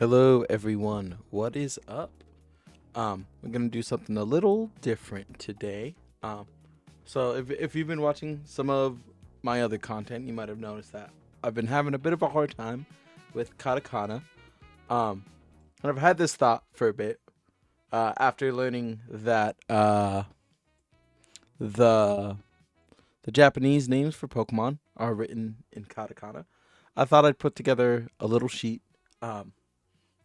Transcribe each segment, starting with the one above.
Hello everyone, what is up? We're gonna do something a little different today. So if you've been watching some of my other content, you might have noticed that I've been having a bit of a hard time with katakana. Um, and I've had this thought for a bit after learning that the the Japanese names for Pokemon are written in katakana. I thought I'd put together a little sheet um,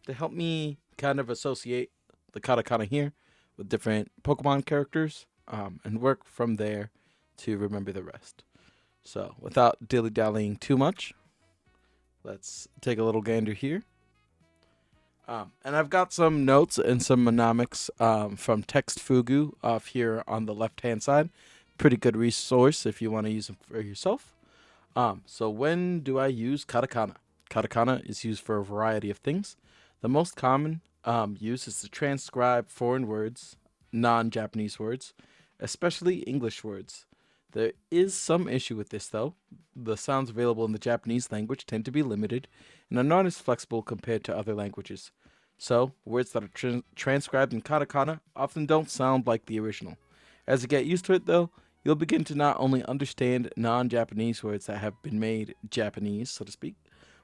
to help me kind of associate the katakana here with different Pokemon characters and work from there to remember the rest. So, without dilly dallying too much, let's take a little gander here. And I've got some notes and some mnemonics from Text Fugu off here on the left hand side. Pretty good resource if you want to use them for yourself. So, when do I use katakana? Katakana is used for a variety of things. The most common use is to transcribe foreign words, non Japanese words, especially English words. There is some issue with this, though. The sounds available in the Japanese language tend to be limited and are not as flexible compared to other languages. So, words that are transcribed in katakana often don't sound like the original. As you get used to it, though, you'll begin to not only understand non Japanese words that have been made Japanese, so to speak,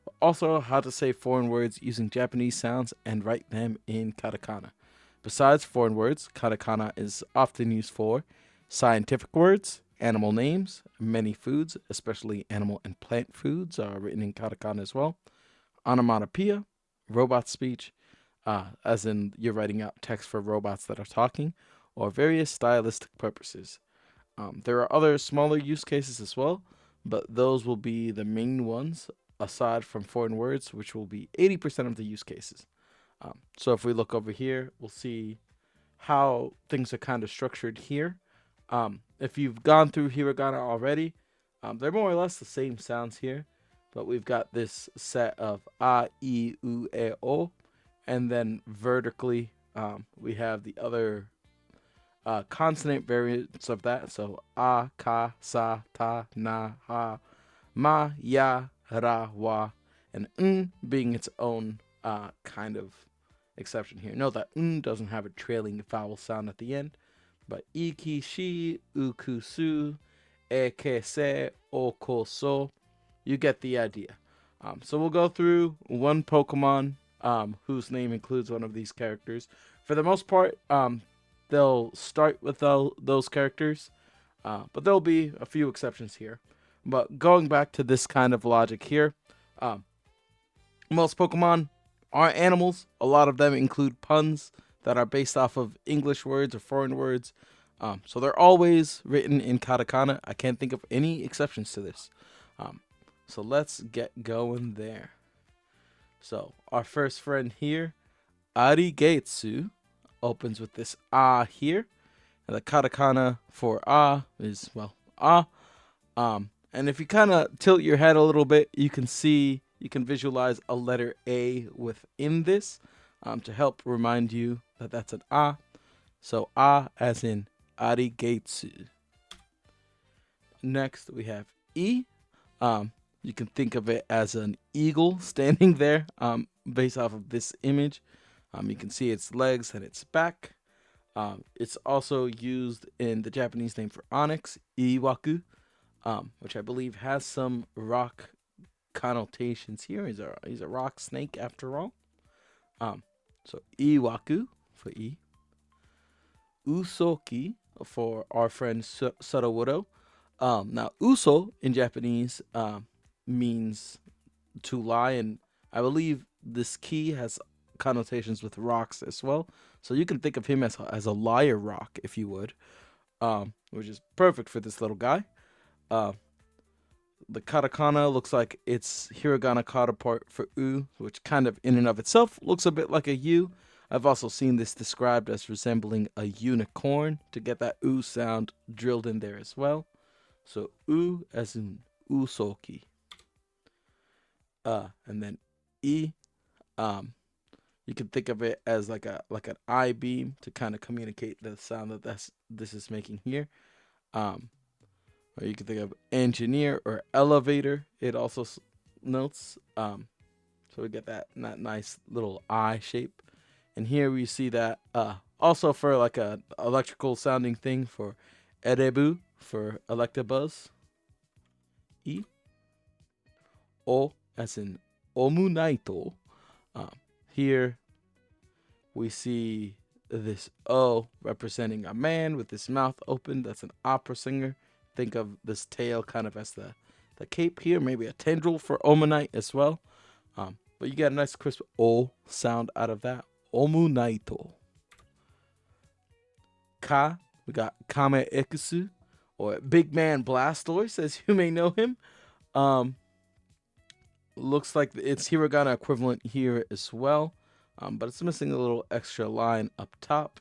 but also how to say foreign words using Japanese sounds and write them in katakana. Besides foreign words, katakana is often used for scientific words, animal names, many foods, especially animal and plant foods, are written in katakana as well, onomatopoeia, robot speech, as in you're writing out text for robots that are talking, or various stylistic purposes. There are other smaller use cases as well, but those will be the main ones aside from foreign words, which will be 80% of the use cases. So if we look over here, we'll see how things are kind of structured here. If you've gone through hiragana already, they're more or less the same sounds here, but we've got this set of a, I, u, e, o, and then vertically, we have the other consonant variants of that. So a, ka, sa, ta, na, ha, ma, ya, ra, wa, and being its own kind of exception here. Note that doesn't have a trailing vowel sound at the end, but iki, shi, ukusu, eke, se, oko, so, you get the idea. So we'll go through one Pokemon whose name includes one of these characters. For the most part, they'll start with those characters, but there'll be a few exceptions here. But going back to this kind of logic here, um, most Pokemon are animals. A lot of them include puns that are based off of English words or foreign words. So they're always written in katakana. I can't think of any exceptions to this. Um, so let's get going there. So our first friend here, Arigetsu, opens with this here. And the katakana for is, well, and if you kind of tilt your head a little bit, you can visualize a letter A within this to help remind you that that's an A. So as in arigetsu. Next we have E. You can think of it as an eagle standing there based off of this image. You can see its legs and its back. It's also used in the Japanese name for onyx, iwaku, which I believe has some rock connotations here. He's a rock snake after all. Um, so iwaku for E, usoki for our friend Sadawodo. Now uso in Japanese means to lie, and I believe this key has connotations with rocks as well. So you can think of him as a liar rock, if you would, which is perfect for this little guy. Uh, the katakana looks like it's hiragana counterpart for u, which kind of in and of itself looks a bit like a u. I've also seen this described as resembling a unicorn to get that u sound drilled in there as well. So u as in usoki. And then e, um, you can think of it as like an I beam to kind of communicate the sound that this is making here. Um, or you can think of engineer or elevator. It also notes. So we get that nice little eye shape. And here we see that also for like a electrical sounding thing for Erebu for Electabuzz. E O as in Omunaito. Um, Here we see this O representing a man with his mouth open. That's an opera singer. Think of this tail kind of as the cape here, maybe a tendril for Omanite as well. But you get a nice crisp O sound out of that. Omunaito. Ka, we got Kame Ikusu, or Big Man Blastoise, as you may know him. Um, Looks like it's hiragana equivalent here as well, but it's missing a little extra line up top.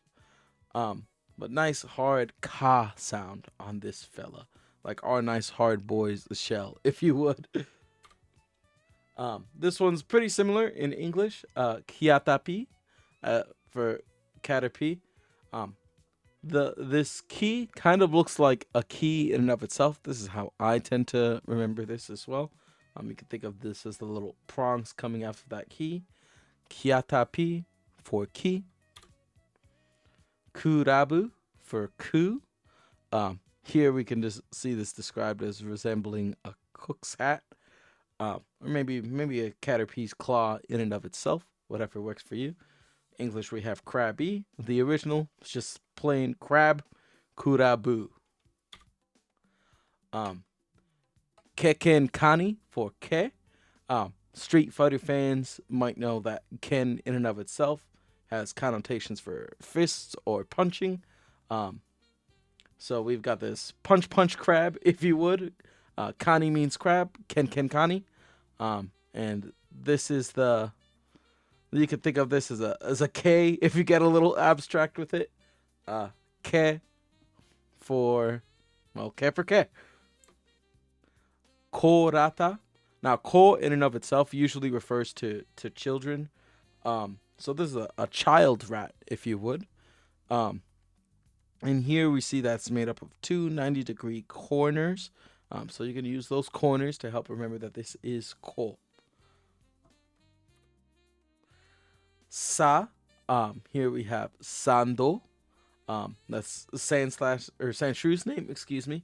But nice hard ka sound on this fella, like our nice hard boys shell, if you would. This one's pretty similar in English. Kiatapi, for Caterpie. Um, this key kind of looks like a key in and of itself. This is how I tend to remember this as well. You can think of this as the little prongs coming after that key. Kiatapi for key. Kurabu for ku. Here we can just see this described as resembling a cook's hat, or maybe a caterpie's claw in and of itself, whatever works for you. English we have crabby. The original is just plain crab. Kurabu. Keken Kani for Ke. Street Fighter fans might know that Ken in and of itself has connotations for fists or punching. So we've got this punch crab, if you would. Kani means crab. Ken Kani. And this is you can think of this as a K if you get a little abstract with it. Ke for Ke for Ke. Korata. Now, ko in and of itself usually refers to children. So this is a child rat, if you would. And here we see that's made up of two 90-degree corners. So you can use those corners to help remember that this is ko. Sa. Here we have Sando. That's Sanshu's name, excuse me.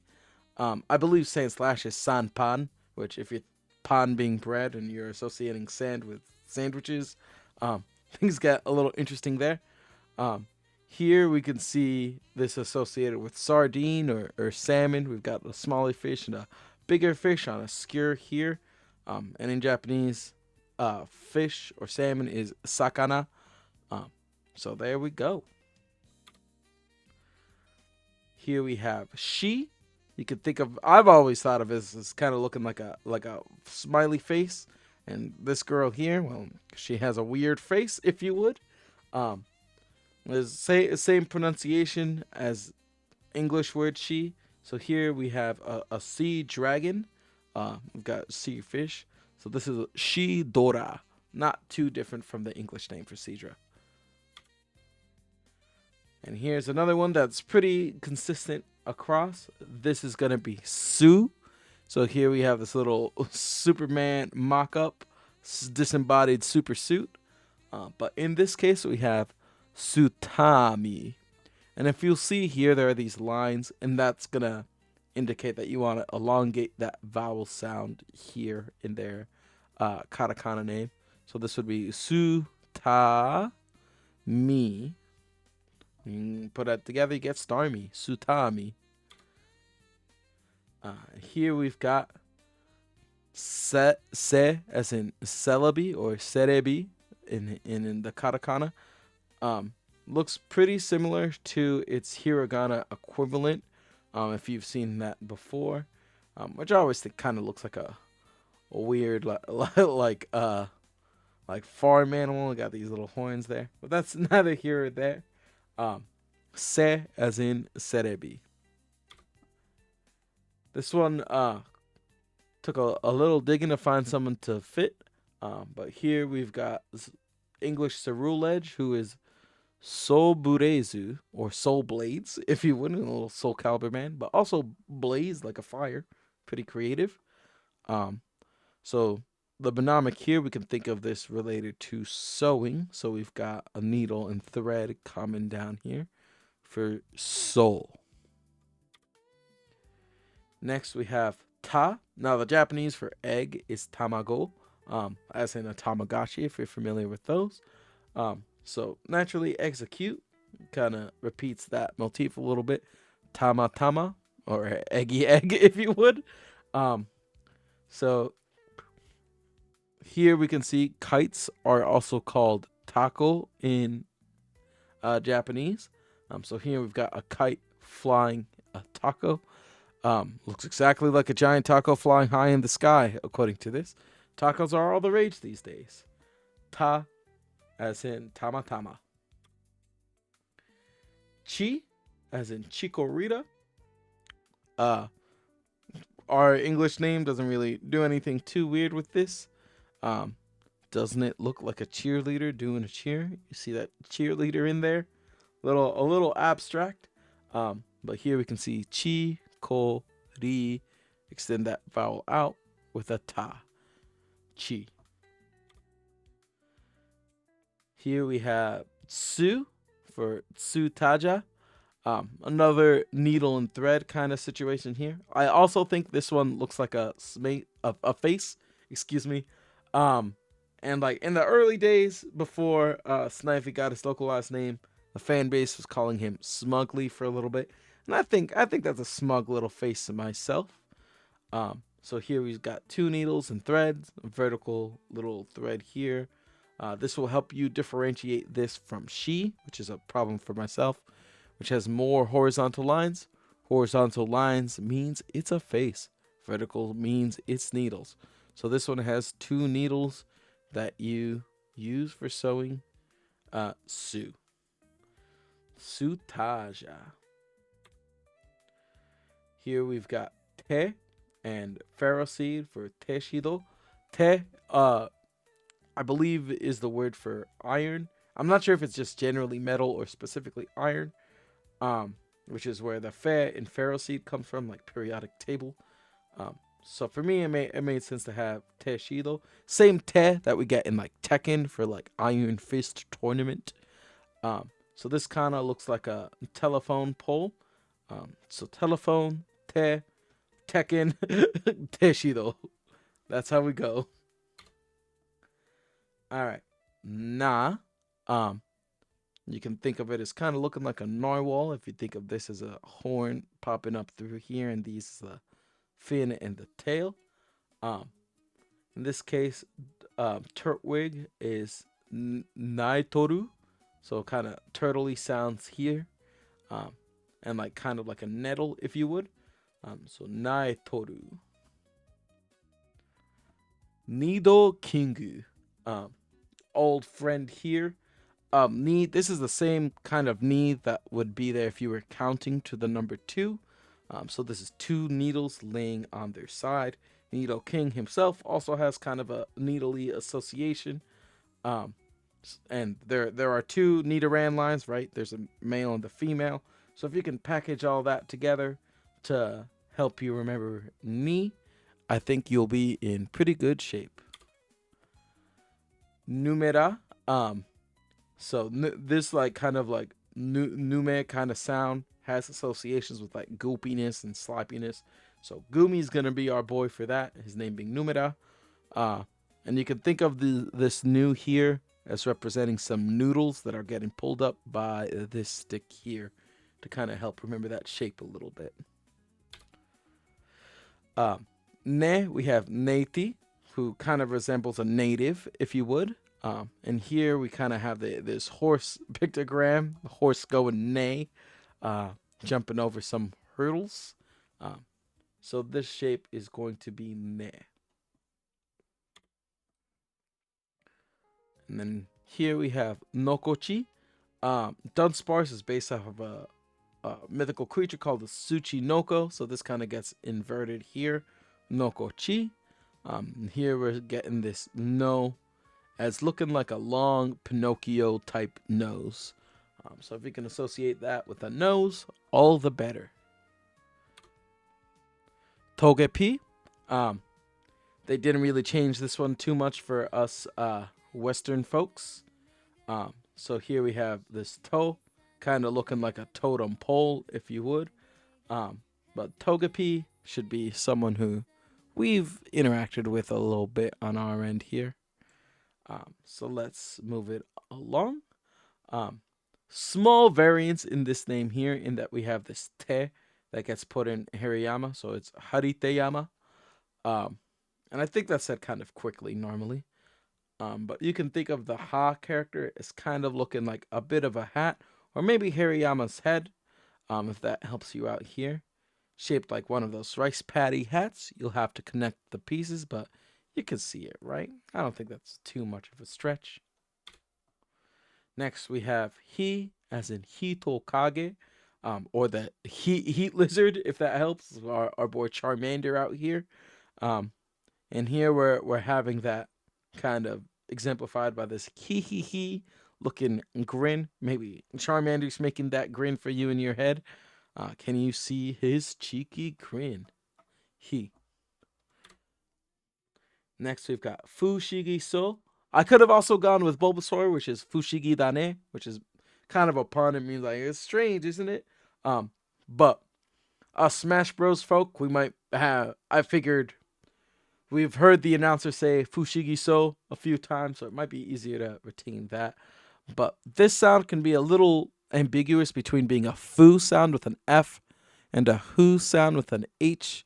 I believe Sand/slash is Sanpan, which if you're pan being bread and you're associating sand with sandwiches, things get a little interesting there. Here we can see this associated with sardine or salmon. We've got a smaller fish and a bigger fish on a skewer here. And in Japanese, fish or salmon is sakana. So there we go. Here we have shi. You could think of, I've always thought of it as kind of looking like a smiley face. And this girl here, well, she has a weird face, if you would. Same pronunciation as English word she. So here we have a sea dragon. We've got sea fish. So this is she dora. Not too different from the English name for Seadra. And here's another one that's pretty consistent across. This is going to be Su. So here we have this little Superman mock-up disembodied super suit. But in this case, we have Sutami. And if you'll see here, there are these lines, and that's going to indicate that you want to elongate that vowel sound here in their katakana name. So this would be Sutami. You put that together, you get Starmie. Sutami. Here we've got se as in celebi or serebi in the katakana. Looks pretty similar to its hiragana equivalent, if you've seen that before, which I always think kind of looks like a weird like farm animal. Got these little horns there, but that's neither here or there. Se as in serebi. This one took a little digging to find someone to fit, but here we've got English Ceruledge, who is Soul Burezu, or Soul Blades, if you would, a little Soul Calibur man, but also blaze like a fire. Pretty creative. So the mnemonic here, we can think of this related to sewing. So we've got a needle and thread coming down here for soul. Next, we have ta. Now, the Japanese for egg is tamago, as in a tamagotchi, if you're familiar with those. So naturally, execute kind of repeats that motif a little bit. Tama tama, or eggy egg, if you would. Um, so here we can see kites are also called tako in Japanese. So here we've got a kite flying a taco. Looks exactly like a giant taco flying high in the sky, according to this. Tacos are all the rage these days. Ta, as in tamatama. Chi, as in chikorita. Uh, our English name doesn't really do anything too weird with this. Um, doesn't it look like a cheerleader doing a cheer? You see that cheerleader in there? A little abstract. But here we can see chi, ko, ri. Extend that vowel out with a ta. Chi. Here we have tsu for tsutaja. Another needle and thread kind of situation here. I also think this one looks like a face. Excuse me. Um, and like in the early days before Snivy got his localized name, the fan base was calling him Smugly for a little bit, and I think that's a smug little face to myself. So here we've got two needles and threads, a vertical little thread here. This will help you differentiate this from she, which is a problem for myself, which has more horizontal lines. Horizontal lines means it's a face. Vertical means it's needles. So this one has two needles that you use for sewing. Su. Sutaja. Here we've got te and pharaoh seed for teshido. Te, I believe is the word for iron. I'm not sure if it's just generally metal or specifically iron. Which is where the fe in pharaoh seed comes from, like periodic table. So for me, it made sense to have te shido. Same te that we get in like Tekken for like Iron Fist tournament. So this kind of looks like a telephone pole. So telephone, te, Tekken, te shido. That's how we go. All right. Na. Um, You can think of it as kind of looking like a narwhal if you think of this as a horn popping up through here, and these is the fin and the tail. Um, in this case, Turtwig is Naitoru, so kind of turtley sounds here, um, and like kind of like a nettle, if you would. So Naitoru. Nido Kingu, old friend here. Knee. This is the same kind of knee that would be there if you were counting to the number two. So this is two needles laying on their side. Needle King himself also has kind of a needly association. Um, and there are two Nidoran lines, right? There's a male and the female. So if you can package all that together to help you remember knee, I think you'll be in pretty good shape. Numera. So this like kind of like nume kind of sound has associations with like goopiness and sloppiness. So Gumi's gonna be our boy for that. His name being Numera. And you can think of this new here as representing some noodles that are getting pulled up by this stick here to kind of help remember that shape a little bit. Ne, we have Nati, who kind of resembles a native, if you would. And here we kind of have this horse pictogram, the horse going neigh, jumping over some hurdles. So this shape is going to be ne. And then here we have Nokochi. Dunsparce is based off of a mythical creature called the Tsuchi Noko. So this kind of gets inverted here. Nokochi. Here we're getting this no as looking like a long Pinocchio type nose. So if you can associate that with a nose, all the better. Togepi. They didn't really change this one too much for us Western folks. So here we have this toe, kind of looking like a totem pole, if you would. But Togepi should be someone who we've interacted with a little bit on our end here. So let's move it along. Um, Small variance in this name here, in that we have this te that gets put in Hariyama, so it's Hariteyama. Um, and I think that's said kind of quickly normally. But you can think of the Ha character as kind of looking like a bit of a hat, or maybe Hariyama's head, if that helps you out here. Shaped like one of those rice patty hats. You'll have to connect the pieces, but you can see it, right? I don't think that's too much of a stretch. Next, we have He, as in Hitokage, or the heat lizard, if that helps. Our boy Charmander out here. Um, and here we're having that kind of exemplified by this hee looking grin. Maybe Charmander's making that grin for you in your head. Can you see his cheeky grin? He. Next, we've got Fushigi So. I could have also gone with Bulbasaur, which is Fushigi Dane, which is kind of a pun. It means like it's strange, isn't it? But us Smash Bros. Folk, we might have. I figured we've heard the announcer say Fushigi So a few times, so it might be easier to retain that. But this sound can be a little ambiguous between being a Fu sound with an F and a Hu sound with an H.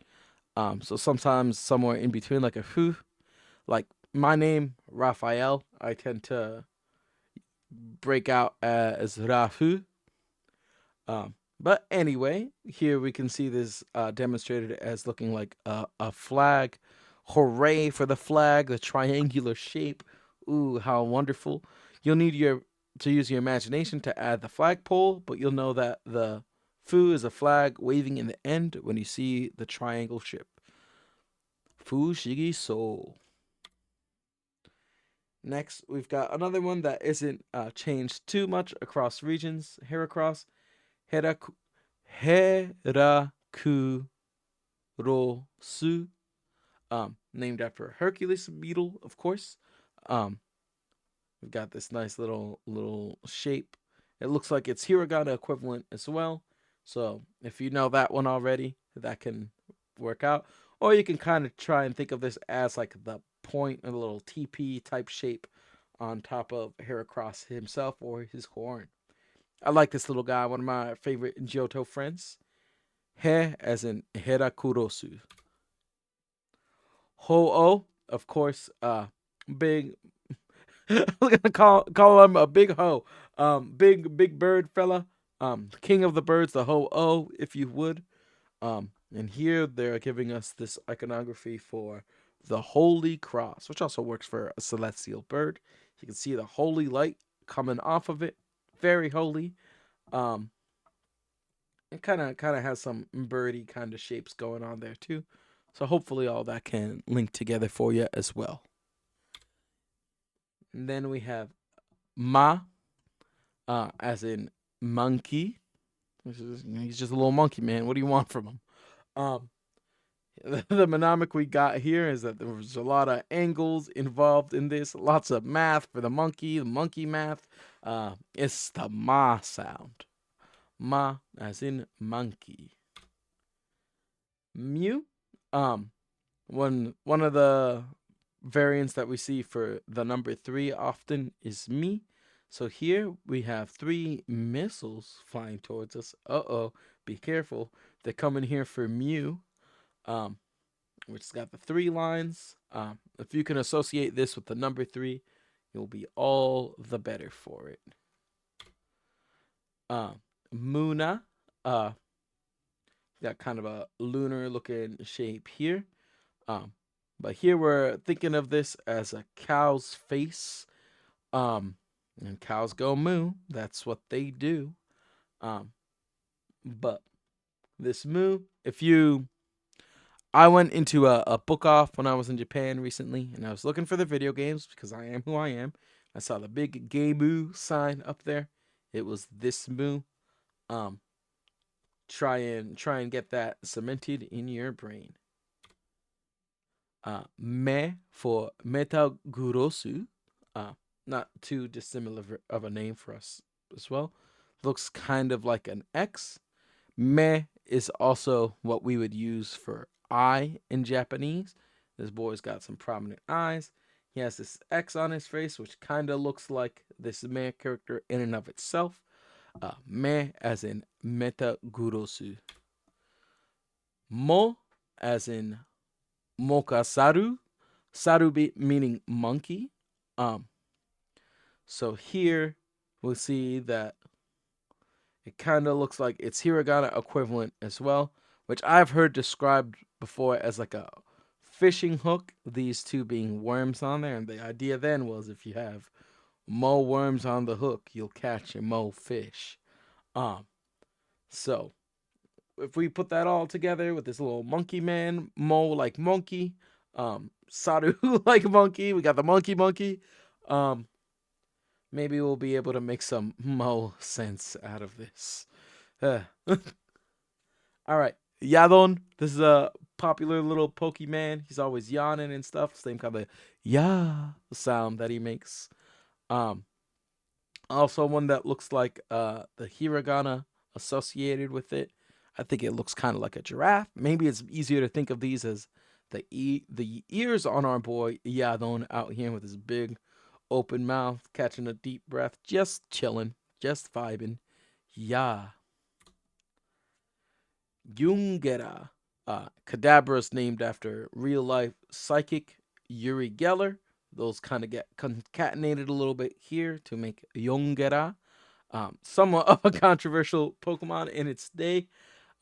So sometimes somewhere in between, like a Hu, like my name, Raphael, I tend to break out as Rafu. But anyway, here we can see this demonstrated as looking like a flag. Hooray for the flag, the triangular shape. Ooh, how wonderful. You'll need to use your imagination to add the flagpole, but you'll know that the Fu is a flag waving in the end when you see the triangle ship. Fushigi So. Next, we've got another one that isn't changed too much across regions. Heracross, Heraku, Herakurosu, named after Hercules beetle, of course. Um, we've got this nice little shape. It looks like it's hiragana equivalent as well. So if you know that one already, that can work out. Or you can kind of try and think of this as like the point, a little TP type shape on top of Heracross himself or his horn. I like this little guy, one of my favorite Johto friends. He, as in Herakurosu. Ho-Oh, of course, big. I'm gonna call him a big ho. Big bird fella. King of the birds, the Ho-Oh, if you would. And here they're giving us this iconography for the Holy Cross, which also works for a celestial bird. You can see the holy light coming off of it, very holy. Um, it kind of has some birdie kind of shapes going on there too. So hopefully all that can link together for you as well. And then we have Ma, as in monkey. He's just a little monkey, man. What do you want from him? Um, the mnemonic we got here is that there was a lot of angles involved in this, lots of math for the monkey math. It's the ma sound. Ma, as in monkey. Mew, um, one of the variants that we see for the number 3 often is me. So here we have 3 missiles flying towards us. Uh-oh, be careful. They're coming here for Mew. Which has got the 3 lines. If you can associate this with the number 3, you'll be all the better for it. Muna, got kind of a lunar looking shape here. But here we're thinking of this as a cow's face. And cows go moo. That's what they do. But this moo, I went into a book off when I was in Japan recently, and I was looking for the video games because I am who I am. I saw the big gay moo sign up there. It was this moo. Try and get that cemented in your brain. Me for Metagurosu. Uh, Not too dissimilar of a name for us as well. Looks kind of like an X. Me is also what we would use for eye in Japanese. This boy's got some prominent eyes. He has this X on his face, which kind of looks like this me character in and of itself. Me as in Metagurosu. Mo as in Mokasaru. Meaning monkey. Um, so here we'll see that it kind of looks like its hiragana equivalent as well, which I've heard described before as like a fishing hook, these two being worms on there. And the idea then was if you have mo worms on the hook, you'll catch a mo fish. Um, so if we put that all together with this little monkey man, mo like monkey, Saru like monkey, we got the monkey. Um, Maybe we'll be able to make some mo sense out of this. Uh, all right. Yadon, this is a popular little Pokemon. He's always yawning and stuff. Same kind of yeah sound that he makes. Um, Also one that looks like the hiragana associated with it. I think it looks kind of like a giraffe. Maybe it's easier to think of these as the ears on our boy Yadon out here with his big open mouth, catching a deep breath, just chilling, just vibing. Yeah. Jungera. Kadabra is named after real life psychic Yuri Geller. Those kind of get concatenated a little bit here to make Jungera. Somewhat of a controversial Pokemon in its day.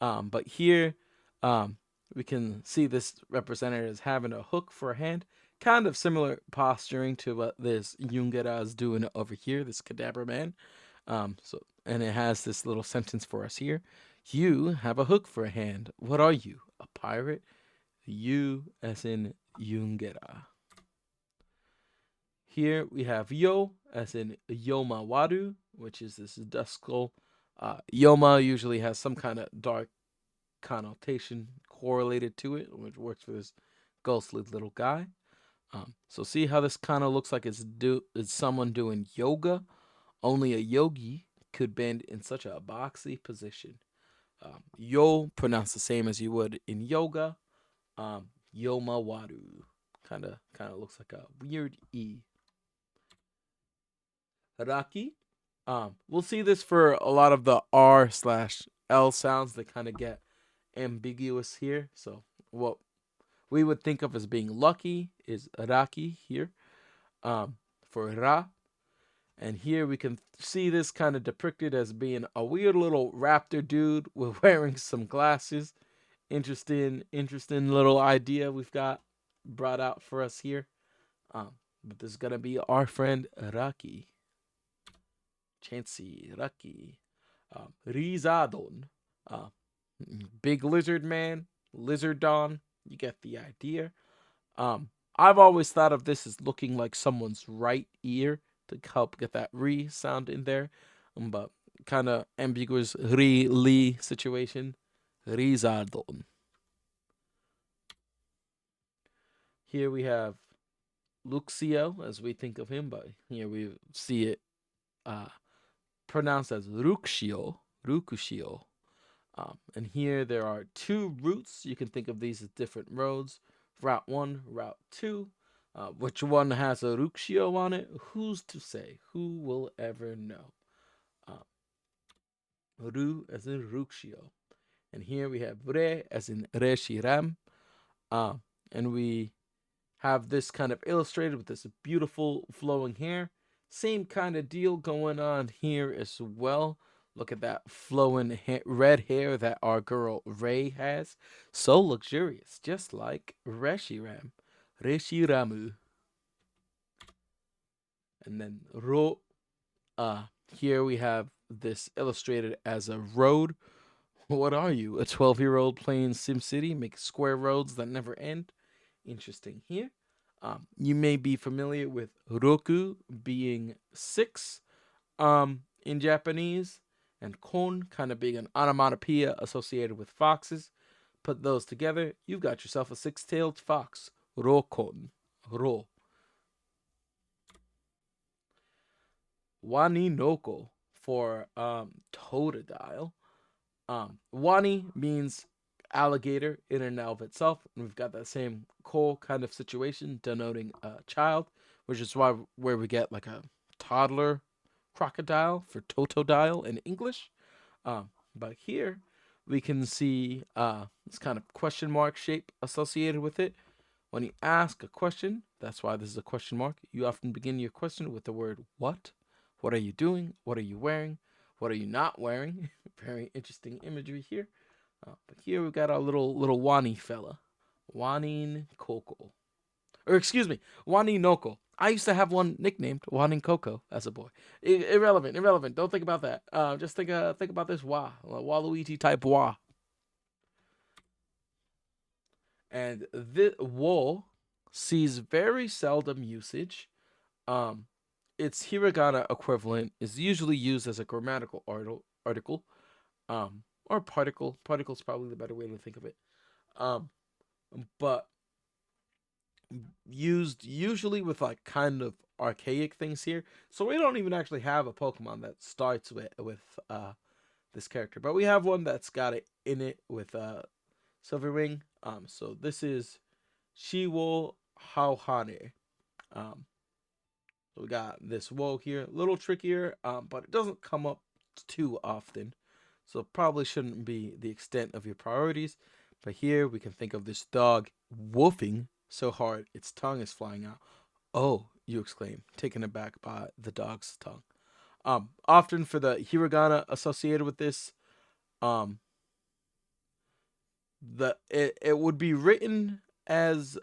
But here um, we can see this represented as having a hook for a hand. Kind of similar posturing to what this Jungera is doing over here, this Kadabra man. And it has this little sentence for us here. You have a hook for a hand. What are you? A pirate? You as in Jungera. Here we have Yo as in Yoma Wadu, which is this duskull. Yoma usually has some kind of dark connotation correlated to it, which works for this ghostly little guy. So see how this kind of looks like it's someone doing yoga. Only a yogi could bend in such a boxy position. Yo pronounced the same as you would in yoga. Yoma Wadu kind of looks like a weird e. Raki. We'll see this for a lot of the R/L sounds that kind of get ambiguous here. So what we would think of as being lucky is Raki here for Ra. And here we can see this kind of depicted as being a weird little raptor dude with wearing some glasses. Interesting little idea we've got brought out for us here. But this is gonna be our friend Raki. Chansey, Raki. Rizadon. Uh, Big lizard man, lizardon. You get the idea. I've always thought of this as looking like someone's right ear to help get that re sound in there. But kind of ambiguous re li situation. Rizardon. Here we have Luxio as we think of him, but here we see it uh, pronounced as Rukushio. Rukushio. And here there are two routes. You can think of these as different roads. Route 1, Route 2. Which one has a Rukushio on it? Who's to say? Who will ever know? Ru as in Rukushio. And here we have Re as in Reshiram. And we have this kind of illustrated with this beautiful flowing hair. Same kind of deal going on here as well. Look at that flowing red hair that our girl Ray has. So luxurious, just like Reshiramu. And then Ro. Here we have this illustrated as a road. What are you? A 12-year-old playing SimCity, make square roads that never end? Interesting here. You may be familiar with Roku being 6 in Japanese, and kon kind of being an onomatopoeia associated with foxes. Put those together, you've got yourself a six-tailed fox. Rokon. Ro. Wani noko for totodile. Wani means alligator in and of itself, and we've got that same ko kind of situation denoting a child, which is why where we get like a toddler crocodile for totodile in English. But here we can see this kind of question mark shape associated with it. When you ask a question, that's why this is a question mark, you often begin your question with the word what. What are you doing? What are you wearing? What are you not wearing? Very interesting imagery here. But here we've got our little Wani fella. Wanin Koko. Or excuse me, Wani Noko. I used to have one nicknamed Wanin Coco as a boy. Irrelevant. Don't think about that. Just think about this Waluigi type Wa. And this Wo sees very seldom usage. Um, its hiragana equivalent is usually used as a grammatical article, or particle. Particle is probably the better way to think of it. Um, but used usually with like kind of archaic things here. So we don't even actually have a Pokemon that starts with this character, but we have one that's got it in it with Silverwing. So this is Shiwo Hauhane. Um, so we got this woe here, a little trickier, but it doesn't come up too often. So probably shouldn't be the extent of your priorities. But here we can think of this dog woofing so hard its tongue is flying out. Oh, you exclaim, taken aback by the dog's tongue. Often for the hiragana associated with this, um, it would be written as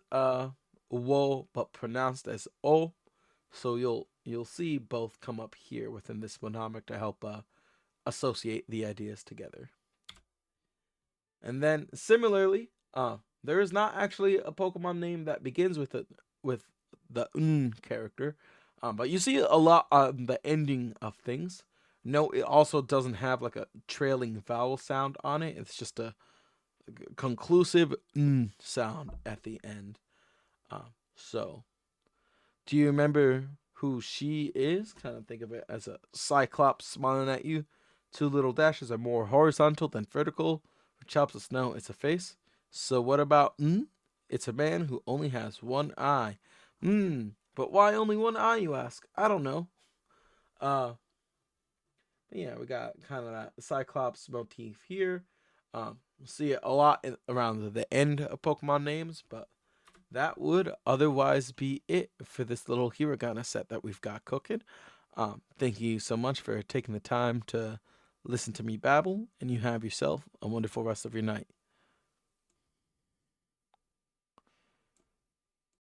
wo but pronounced as o. So you'll see both come up here within this mnemonic to help associate the ideas together. And then similarly, there is not actually a Pokemon name that begins with the character, but you see a lot on the ending of things. No, it also doesn't have like a trailing vowel sound on it. It's just a conclusive sound at the end. So, do you remember who she is? Kind of think of it as a cyclops smiling at you. Two little dashes are more horizontal than vertical. For chops of snow, it's a face. So what about It's a man who only has one eye. But why only one eye, you ask? I don't know. Uh, yeah, we got kind of that cyclops motif here. See it a lot around the end of Pokemon names, but that would otherwise be it for this little hiragana set that we've got cooking. Thank you so much for taking the time to listen to me babble, and you have yourself a wonderful rest of your night.